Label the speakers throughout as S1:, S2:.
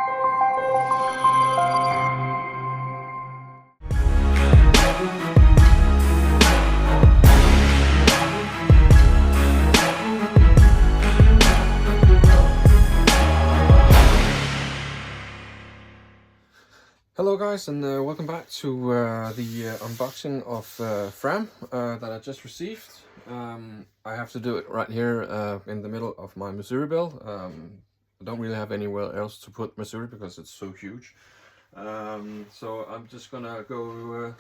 S1: Hello guys, and welcome back to the unboxing of Fram that I just received. I have to do it right here in the middle of my Missouri bill. I don't really have anywhere else to put Missouri because it's so huge. So I'm just gonna go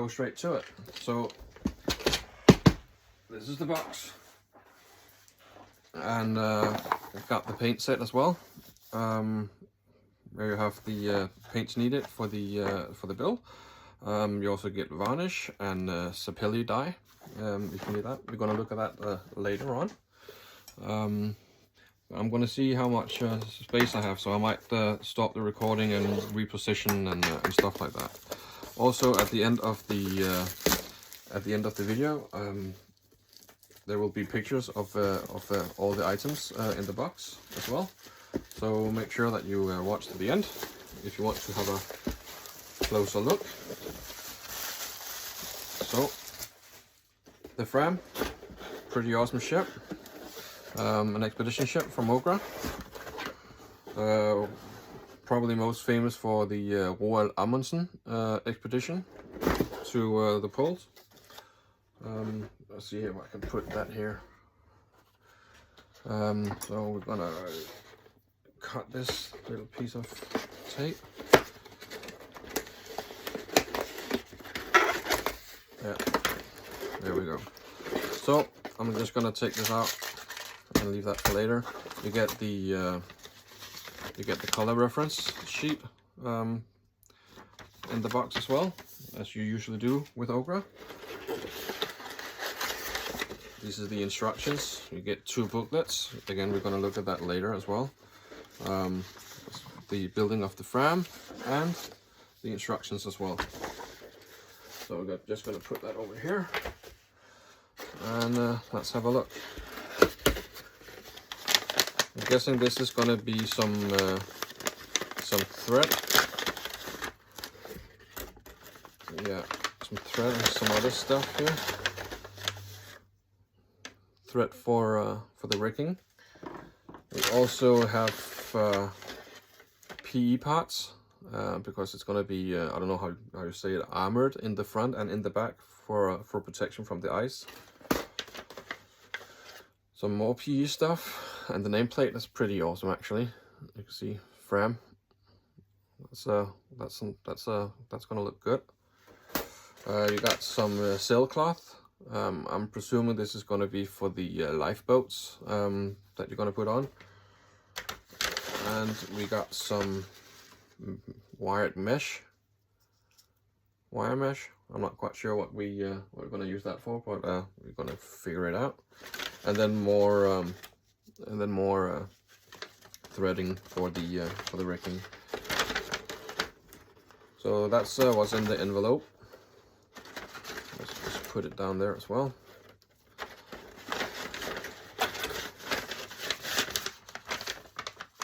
S1: straight to it. So this is the box, and I've got the paint set as well. There you have the paints needed for the bill. You also get varnish and sapelli dye if you need that. We're gonna look at that later on. I'm gonna see how much space I have, so I might stop the recording and reposition and stuff like that. Also, at the end of the video, there will be pictures of all the items in the box as well. So make sure that you watch to the end if you want to have a closer look. So, the Fram, pretty awesome ship, an expedition ship from Ogra. Probably most famous for the Roald Amundsen expedition to the poles. Let's see if I can put that here. So we're gonna cut this little piece of tape. Yeah, there we go. So I'm just gonna take this out and leave that for later. You get the color reference sheet in the box as well, as you usually do with Ogra. These are the instructions. You get 2 booklets. Again, we're going to look at that later as well. The building of the Fram and the instructions as well. So we're just going to put that over here, and let's have a look. I'm guessing this is going to be some thread. Yeah, some thread and some other stuff here. Thread for the rigging. We also have PE parts because it's going to be I don't know how you say it, armored in the front and in the back for protection from the ice. Some more PE stuff, and the nameplate is pretty awesome actually. You can see Fram. That's gonna look good. You got some sailcloth. I'm presuming this is going to be for the lifeboats that you're going to put on. And we got some wire mesh. I'm not quite sure what we're going to use that for, but we're going to figure it out. And then more threading for the rigging. So that's what's in the envelope. Let's just put it down there as well.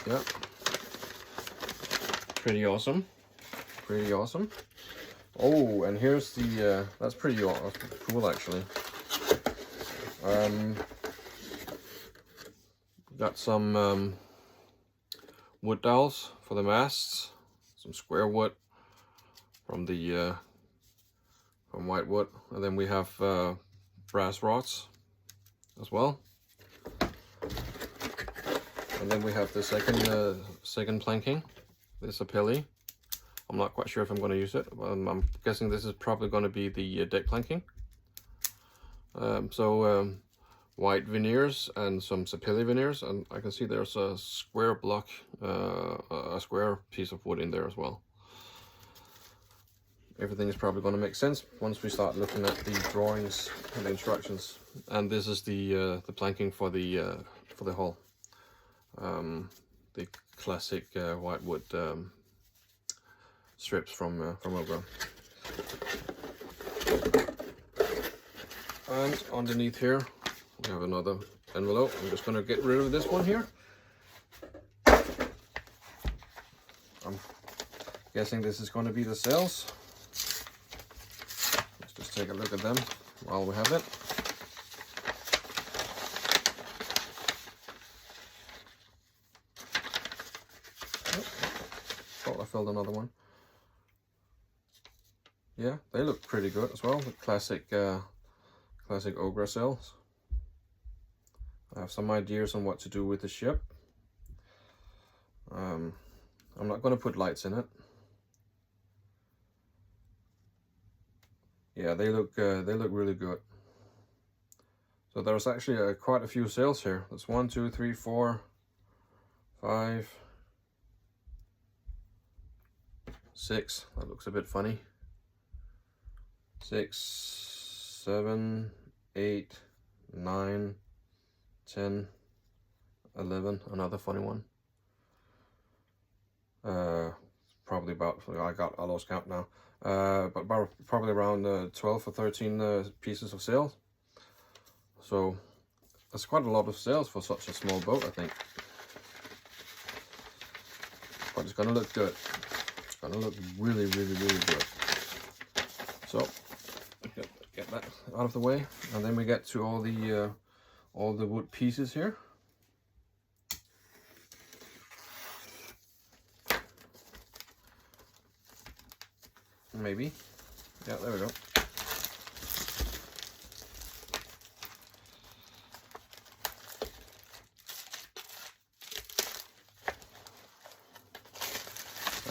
S1: Yeah, pretty awesome. Oh, and here's the that's pretty cool actually. Got some wood dowels for the masts, some square wood from the from white wood, and then we have brass rods as well. And then we have the second planking, this sapelli. I'm not quite sure if I'm going to use it, but I'm guessing this is probably going to be the deck planking. White veneers and some sapelli veneers, and I can see there's a square block, a square piece of wood in there as well. Everything is probably going to make sense once we start looking at the drawings and the instructions. And this is the planking for the hull. The classic white wood strips from Ogra. And underneath here we have another envelope. I'm just going to get rid of this one here. I'm guessing this is going to be the sails. Let's just take a look at them while we have it. Oh, I filled another one. Yeah, they look pretty good as well. The classic ogre sails. I have some ideas on what to do with the ship. I'm not going to put lights in it. Yeah, they look really good. So there's actually quite a few sails here. There's 1, 2, 3, 4, 5, 6. That looks a bit funny. 6, 7, 8, 9, 10, 11. Another funny one. Probably about, I lost count now. But probably around 12 or 13 pieces of sails. So that's quite a lot of sails for such a small boat, I think. But it's gonna look good. It's gonna look really good. So get that out of the way, and then we get to all the wood pieces here. Maybe. Yeah, there we go.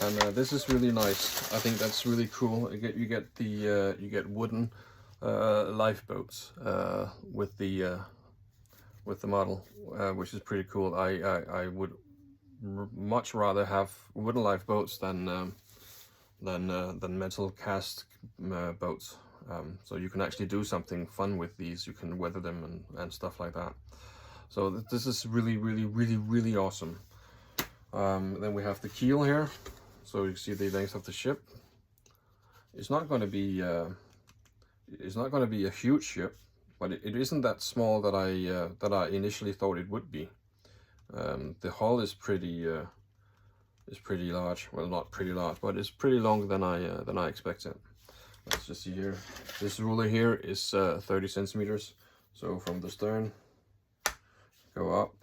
S1: And this is really nice. I think that's really cool. You get wooden lifeboats with the model, which is pretty cool. I would much rather have wooden lifeboats than metal cast boats. So you can actually do something fun with these. You can weather them and stuff like that. So this is really awesome. Then we have the keel here. So you see the length of the ship. It's not going to be a huge ship, but it isn't that small that I initially thought it would be. The hull is pretty large. Well, not pretty large, but it's pretty longer than I expected. Let's just see here. This ruler here is 30 centimeters. So from the stern, go up.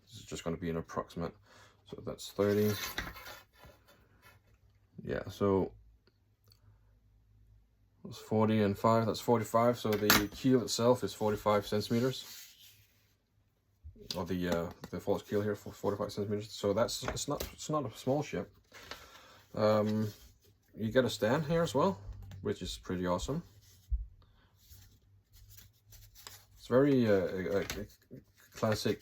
S1: This is just going to be an approximate. So that's 30. Yeah, so it's 40 and 5, that's 45. So the keel itself is 45 centimeters. Or the false keel here for 45 centimeters. So it's not a small ship. You get a stand here as well, which is pretty awesome. It's very classic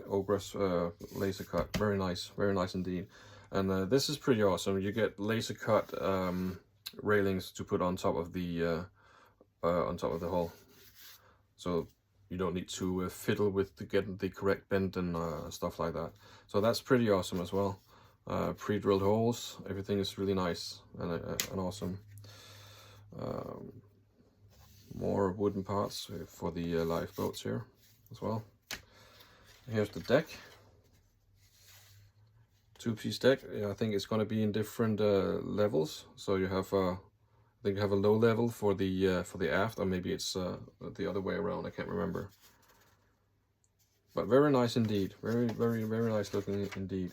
S1: Ogre's laser cut. Very nice indeed. And this is pretty awesome. You get laser cut railings to put on top of the hull, so you don't need to fiddle with getting the correct bend and stuff like that. So that's pretty awesome as well. Pre-drilled holes. Everything is really nice and awesome. More wooden parts for the lifeboats here as well. Here's the deck. Two-piece deck. Yeah, I think it's going to be in different levels. So you have, I think you have a low level for the aft, or maybe it's the other way around. I can't remember. But very nice indeed. Very nice looking indeed.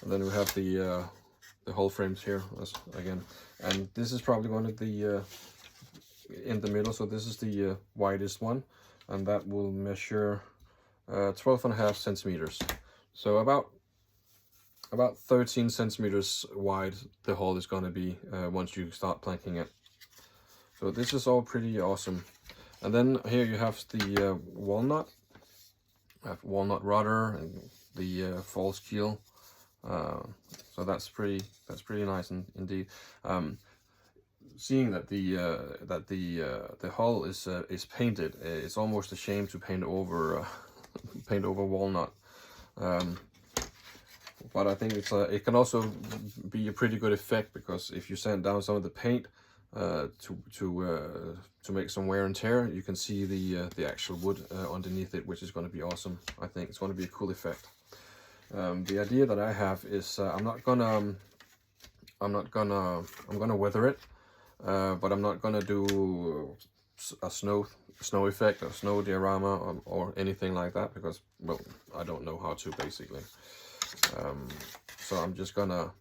S1: And then we have the hull frames here again. And this is probably going to be in the middle. So this is the widest one, and that will measure 12.5 centimeters. So about 13 centimeters wide the hull is going to be once you start planking it. So this is all pretty awesome. And then here you have the walnut. I have walnut rudder and the false keel. So that's pretty nice indeed. Seeing that the hull is painted, it's almost a shame to paint over walnut. But I think it can also be a pretty good effect, because if you sand down some of the paint to make some wear and tear, you can see the actual wood underneath it, which is going to be awesome. I think it's going to be a cool effect. The idea that I have is I'm gonna weather it, but I'm not gonna do a snow effect or snow diorama or anything like that, because, well, I don't know how to, basically. So I'm just gonna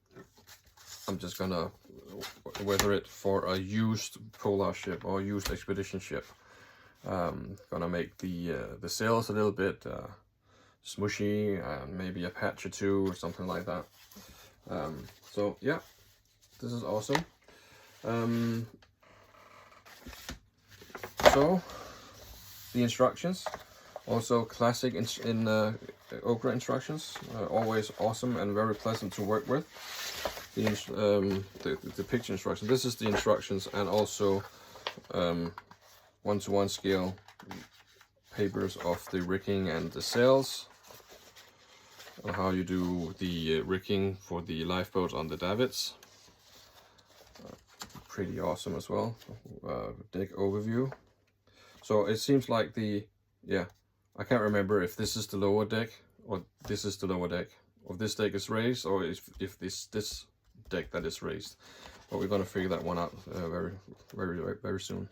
S1: weather it for a used polar ship or used expedition ship. Gonna make the sails a little bit smushy, and maybe a patch or two or something like that. So yeah, this is awesome. So the instructions, also classic in Ochre instructions, always awesome and very pleasant to work with. The picture instructions. This is the instructions, and also 1:1 scale papers of the rigging and the sails, and how you do the rigging for the lifeboat on the davits. Pretty awesome as well. Deck overview. So it seems like I can't remember if this is the lower deck or this is the lower deck, or if this deck is raised, or if this deck that is raised. But we're gonna figure that one out very soon.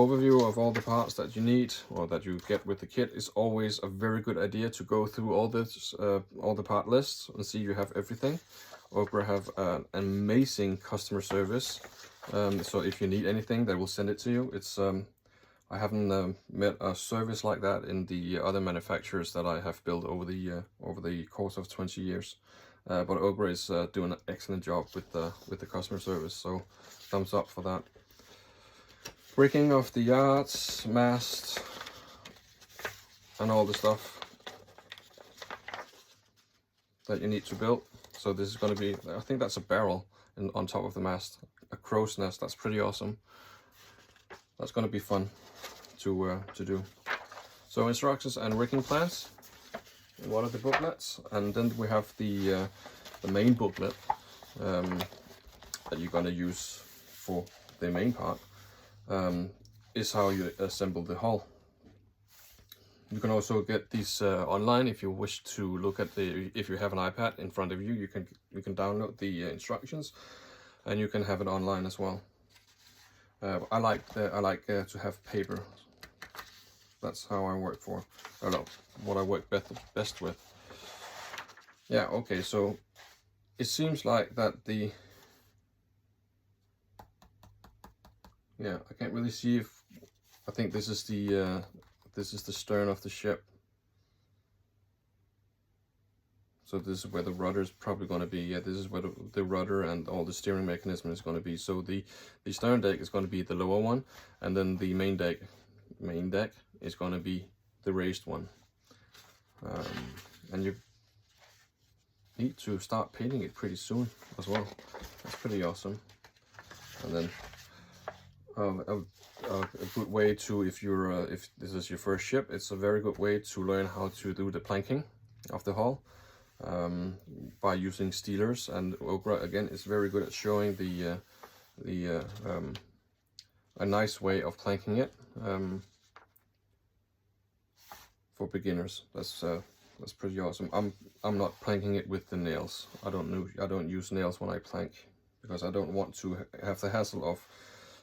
S1: Overview of all the parts that you need or that you get with the kit is always a very good idea, to go through all the part lists and see you have everything. Ochre have an amazing customer service, so if you need anything, they will send it to you. It's I haven't met a service like that in the other manufacturers that I have built over the course of 20 years. But Ochre is doing an excellent job with the customer service, so thumbs up for that. Rigging of the yards, mast, and all the stuff that you need to build. So this is going to be, I think that's a barrel on top of the mast, a crow's nest. That's pretty awesome. That's going to be fun to do. So instructions and rigging plans in one of the booklets, and then we have the main booklet that you're going to use for the main part. Is how you assemble the hull. You can also get these online if you wish to look at if you have an iPad in front of you, you can download the instructions, and you can have it online as well. I like to have paper. That's how I work what I work best with. Yeah, okay, so it seems like that I can't really see if, I think this is the stern of the ship. So this is where the rudder is probably going to be. Yeah, this is where the rudder and all the steering mechanism is going to be. So the stern deck is going to be the lower one, and then the main deck is going to be the raised one. And you need to start painting it pretty soon as well. That's pretty awesome. And then a good way to, if this is your first ship, it's a very good way to learn how to do the planking of the hull by using steelers. And Ochre again is very good at showing a nice way of planking it for beginners. That's pretty awesome. I'm not planking it with the nails. I don't use nails when I plank, because I don't want to have the hassle of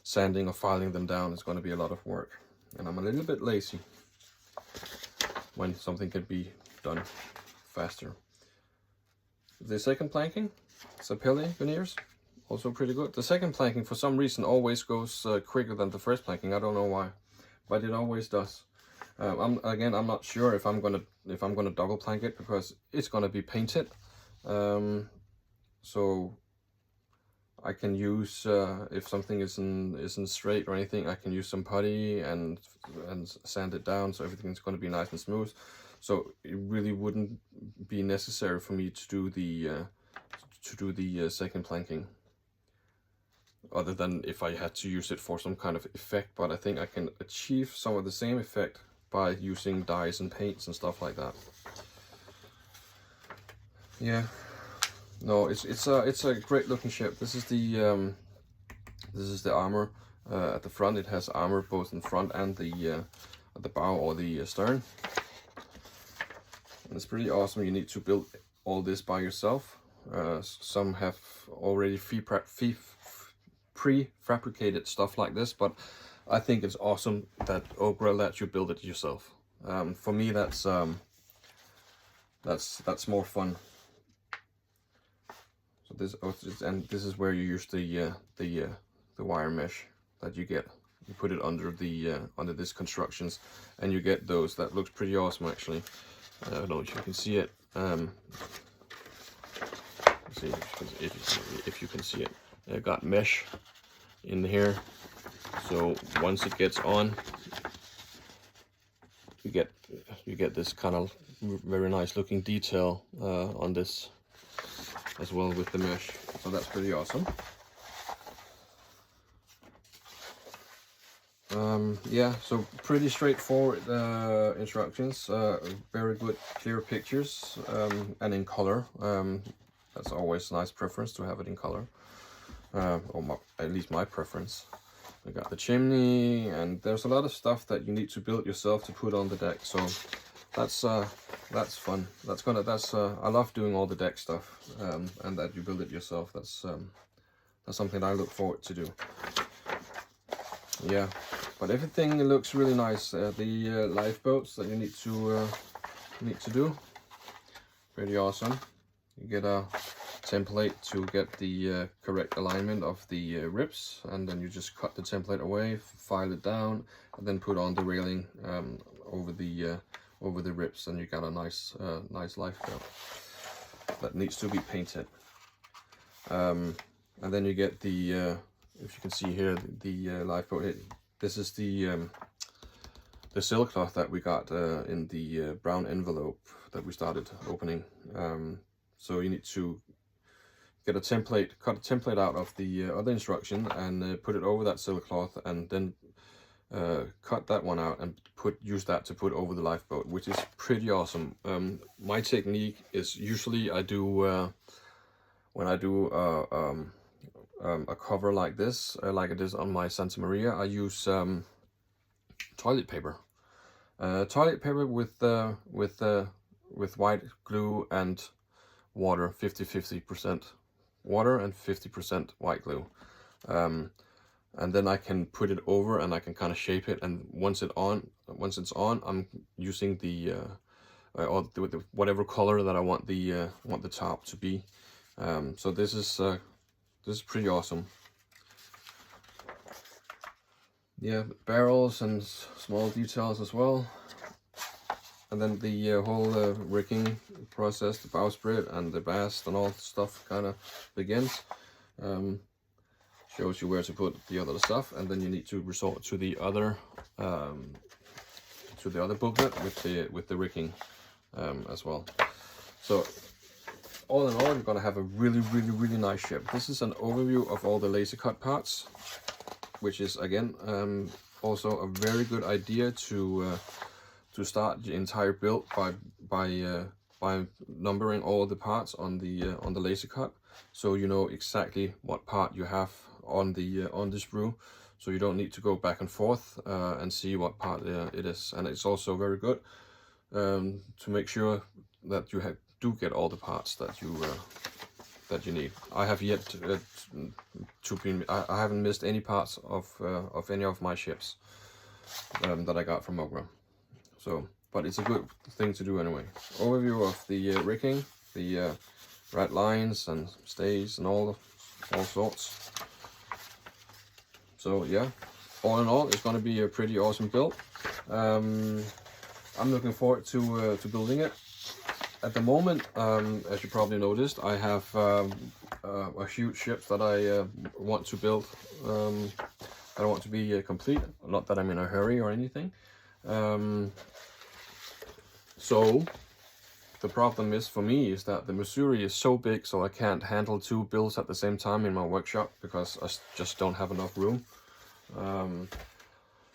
S1: sanding or filing them down. It's going to be a lot of work, and I'm a little bit lazy when something can be done faster. The second planking, Sapelli veneers, also pretty good. The second planking for some reason always goes quicker than the first planking. I don't know why, but it always does. I'm not sure if I'm gonna double plank it, because it's gonna be painted. So I can use, if something isn't straight or anything, I can use some putty and sand it down, so everything's going to be nice and smooth. So it really wouldn't be necessary for me to do the second planking, other than if I had to use it for some kind of effect. But I think I can achieve some of the same effect by using dyes and paints and stuff like that. Yeah. No, it's a great looking ship. This is the armor at the front. It has armor both in front and at the bow or the stern. And it's pretty awesome. You need to build all this by yourself. Some have already prefabricated stuff like this, but I think it's awesome that Okra lets you build it yourself. For me, that's more fun. So this, and this is where you use the wire mesh that you get. You put it under this constructions, and you get those. That looks pretty awesome, actually. I don't know if you can see it. See if you can see it. I got mesh in here, so once it gets on, you get this kind of very nice looking detail on this as well with the mesh. So that's pretty awesome. Yeah, so pretty straightforward instructions, very good clear pictures, and in color. That's always a nice preference to have it in color, or at least my preference. I got the chimney, and there's a lot of stuff that you need to build yourself to put on the deck. So that's fun. I love doing all the deck stuff, and that you build it yourself. That's something I look forward to do. Yeah, but everything looks really nice. The lifeboats that you need to do, pretty awesome. You get a template to get the correct alignment of the ribs, and then you just cut the template away, file it down, and then put on the railing over the ribs, and you got a nice lifeboat that needs to be painted. And then you get the if you can see here, the lifeboat. This is the sailcloth that we got in the brown envelope that we started opening. So you need to get a template, cut a template out of the other instruction, and put it over that sailcloth, and then cut that one out and use that to put over the lifeboat, which is pretty awesome. My technique is usually I do when I do a cover like this, like it is on my Santa Maria, I use toilet paper. Toilet paper with white glue and water, 50-50% water and 50% white glue. And then I can put it over, and I can kind of shape it. And once it's on, I'm using the whatever color that I want the top to be. So this is pretty awesome. Yeah, barrels and small details as well. And then the whole rigging process, the bowsprit and the mast and all the stuff kind of begins. Shows you where to put the other stuff, and then you need to resort to the other booklet with the rigging as well. So all in all, you're gonna have a really nice ship. This is an overview of all the laser cut parts, which is again also a very good idea to start the entire build by numbering all the parts on the laser cut, so you know exactly what part you have on the sprue, so you don't need to go back and forth and see what part it is. And it's also very good to make sure that you do get all the parts that you need. I have yet I haven't missed any parts of any of my ships that I got from Okra. So, but it's a good thing to do anyway. Overview of the rigging, the red lines and stays and all sorts. So yeah, all in all, it's going to be a pretty awesome build. I'm looking forward to building it. At the moment, as you probably noticed, I have a huge ship that I want to build. I don't want to be complete, not that I'm in a hurry or anything. So the problem is for me is that the Missouri is so big, so I can't handle 2 builds at the same time in my workshop because I just don't have enough room.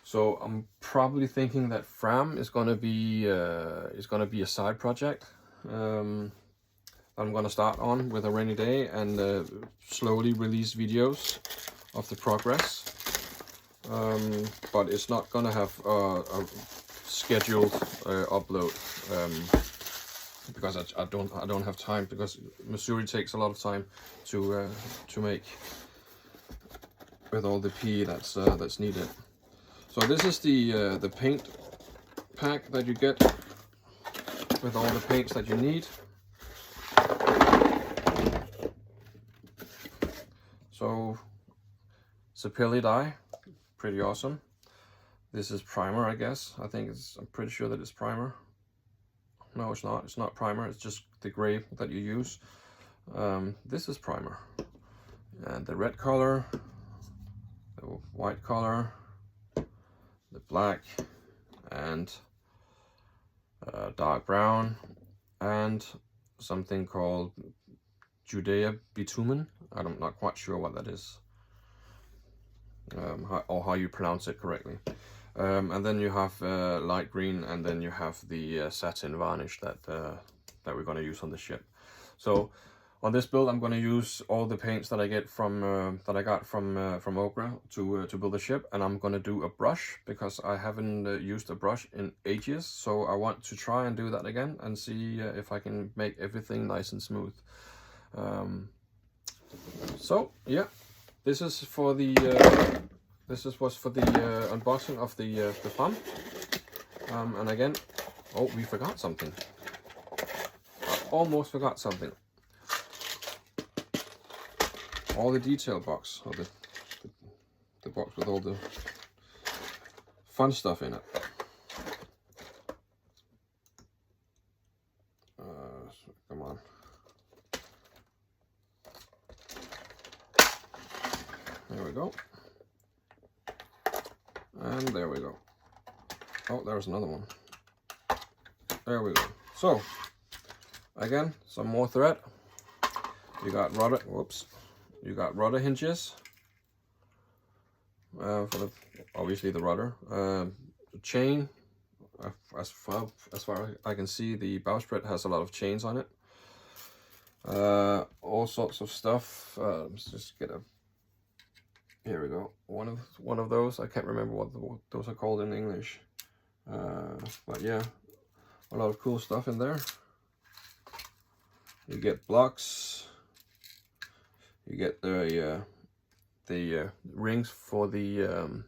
S1: So I'm probably thinking that Fram is gonna be a side project. I'm gonna start on with a rainy day and slowly release videos of the progress. But it's not gonna have a scheduled upload. because I don't have time, because Missouri takes a lot of time to make, with all the pee that's needed. So this is the paint pack that you get with all the paints that you need. So it's a Pilly dye, pretty awesome. This is primer, I guess. I'm pretty sure that it's primer. No, it's not. It's not primer. It's just the gray that you use. This is primer. And the red color, the white color, the black, and dark brown, and something called Judea bitumen. I'm not quite sure what that is, how you pronounce it correctly. And then you have light green, and then you have the satin varnish that we're going to use on the ship. So on this build, I'm going to use all the paints that I get from that I got from Okra to build the ship, and I'm going to do a brush because I haven't used a brush in ages. So I want to try and do that again and see if I can make everything nice and smooth. So yeah, this is for the was for the unboxing of the Fram. And again, oh, we forgot something. I almost forgot something. All the detail box, or the box with all the fun stuff in it. Come on. There we go. And there we go. Oh, there's another one. There we go. So, again, some more thread. You got rudder, whoops. You got rudder hinges. For obviously the rudder. The chain. As far as I can see, the bowsprit has a lot of chains on it. All sorts of stuff. Let's just get a. Here we go. One of those. I can't remember what those are called in English. But yeah, a lot of cool stuff in there. You get blocks. You get the rings for the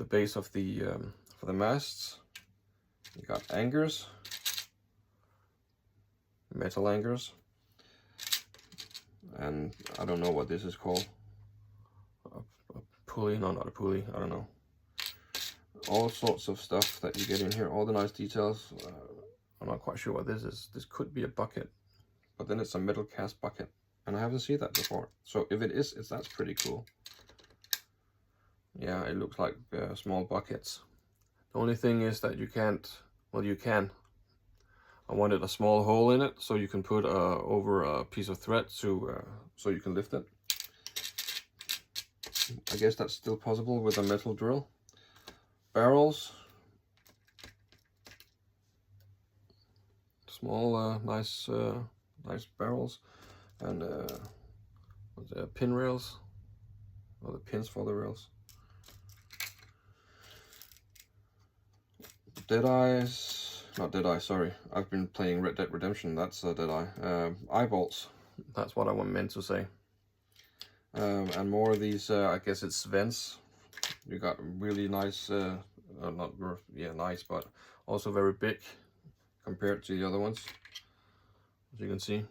S1: base of for the masts. You got anchors, metal anchors, and I don't know what this is called. A pulley? No, not a pulley. I don't know. All sorts of stuff that you get in here. All the nice details. I'm not quite sure what this is. This could be a bucket, but then it's a metal cast bucket, and I haven't seen that before. So if it is, that's pretty cool. Yeah, it looks like small buckets. The only thing is that you can't. Well, you can. I wanted a small hole in it so you can put over a piece of thread so you can lift it. I guess that's still possible with a metal drill. Barrels. Small, nice barrels, and pin rails, or the pins for the rails. Deadeyes, not Deadeye, sorry. I've been playing Red Dead Redemption, that's Deadeye. Eyebolts, that's what I meant to say. And more of these, I guess it's vents. You got really nice, nice, but also very big compared to the other ones, as you can see.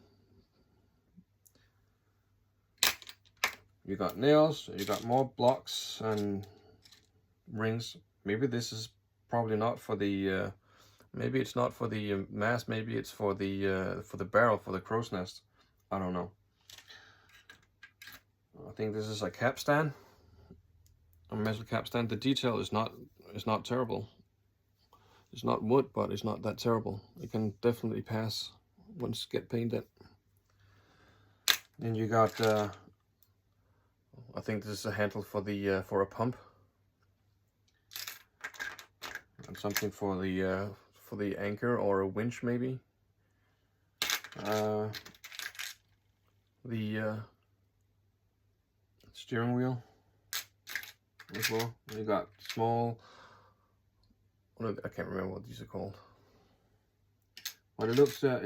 S1: You got nails, you got more blocks and rings. Maybe this is probably not for the, maybe it's not for the mast, maybe it's for the barrel, for the crow's nest. I don't know. I think this is a capstan, a metal capstan. The detail is not terrible. It's not wood, but it's not that terrible. It can definitely pass once it get painted. Then you got, I think this is a handle for the for a pump, and something for the anchor or a winch maybe. The steering wheel as well. You got small. I can't remember what these are called. but it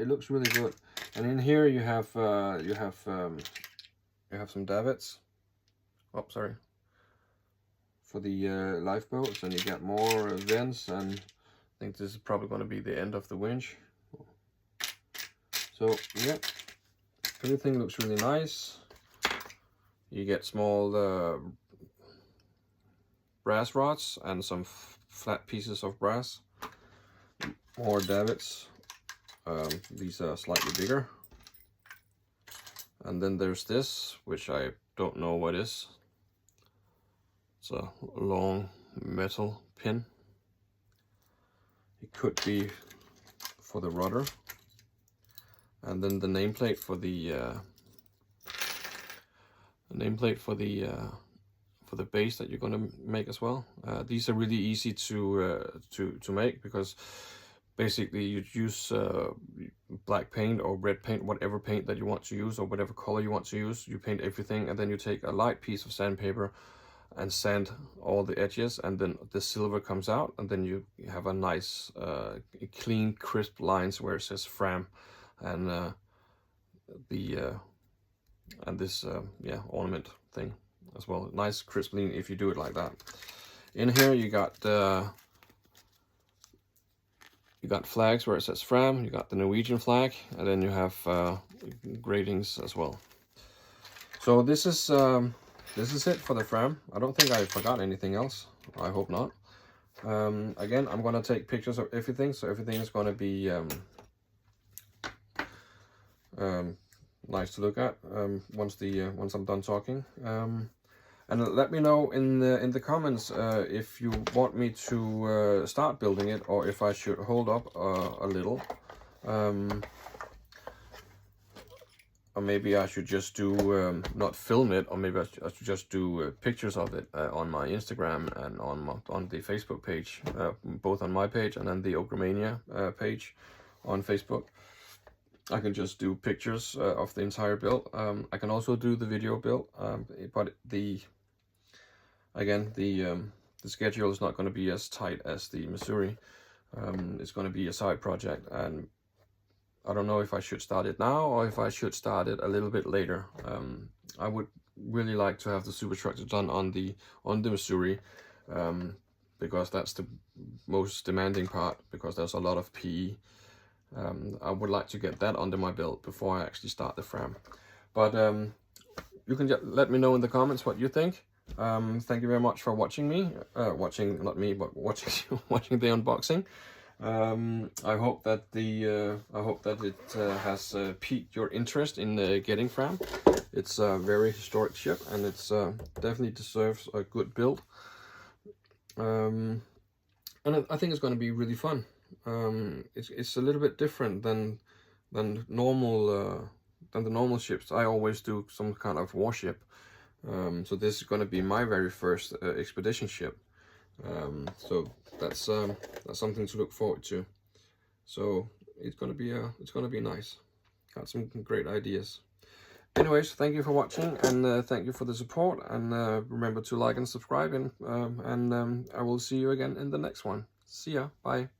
S1: looks really good. And in here you have some davits. Oh, sorry. For the lifeboats, and you get more vents, and I think this is probably going to be the end of the winch. So yeah, everything looks really nice. You get small brass rods and some flat pieces of brass. More davits. These are slightly bigger. And then there's this, which I don't know what is. It's a long metal pin. It could be for the rudder. And then the nameplate for the base that you're going to make as well. These are really easy to make, because basically you use black paint or red paint, whatever paint that you want to use, or whatever color you want to use. You paint everything, and then you take a light piece of sandpaper and sand all the edges, and then the silver comes out, and then you have a nice clean, crisp lines where it says Fram, and this ornament thing as well. Nice crisp clean if you do it like that. In here you got flags where it says Fram. You got the Norwegian flag, and then you have gratings as well. So this is it for the Fram. I don't think I forgot anything else. I hope not. Again, I'm gonna take pictures of everything, so everything is gonna be nice to look at once I'm done talking. And let me know in the comments if you want me to start building it, or if I should hold up a little, or maybe I should just do not film it, or maybe I should just do pictures of it on my Instagram and on the Facebook page, both on my page and then the Ogromania page on Facebook. I can just do pictures of the entire build. I can also do the video build, but the schedule is not going to be as tight as the Missouri. It's going to be a side project, and I don't know if I should start it now or if I should start it a little bit later. I would really like to have the superstructure done on the Missouri, because that's the most demanding part, because there's a lot of PE. I would like to get that under my belt before I actually start the Fram. But you can just let me know in the comments what you think. Thank you very much for watching me. Watching, not me, but watching watching the unboxing. I hope that it has piqued your interest in getting Fram. It's a very historic ship, and it's definitely deserves a good build. And I think it's going to be really fun. It's a little bit different than the normal ships. I always do some kind of warship. So this is going to be my very first expedition ship. So that's something to look forward to. So it's going to be nice. Got some great ideas. Anyways, thank you for watching, and thank you for the support, and remember to like and subscribe, and I will see you again in the next one. See ya. Bye.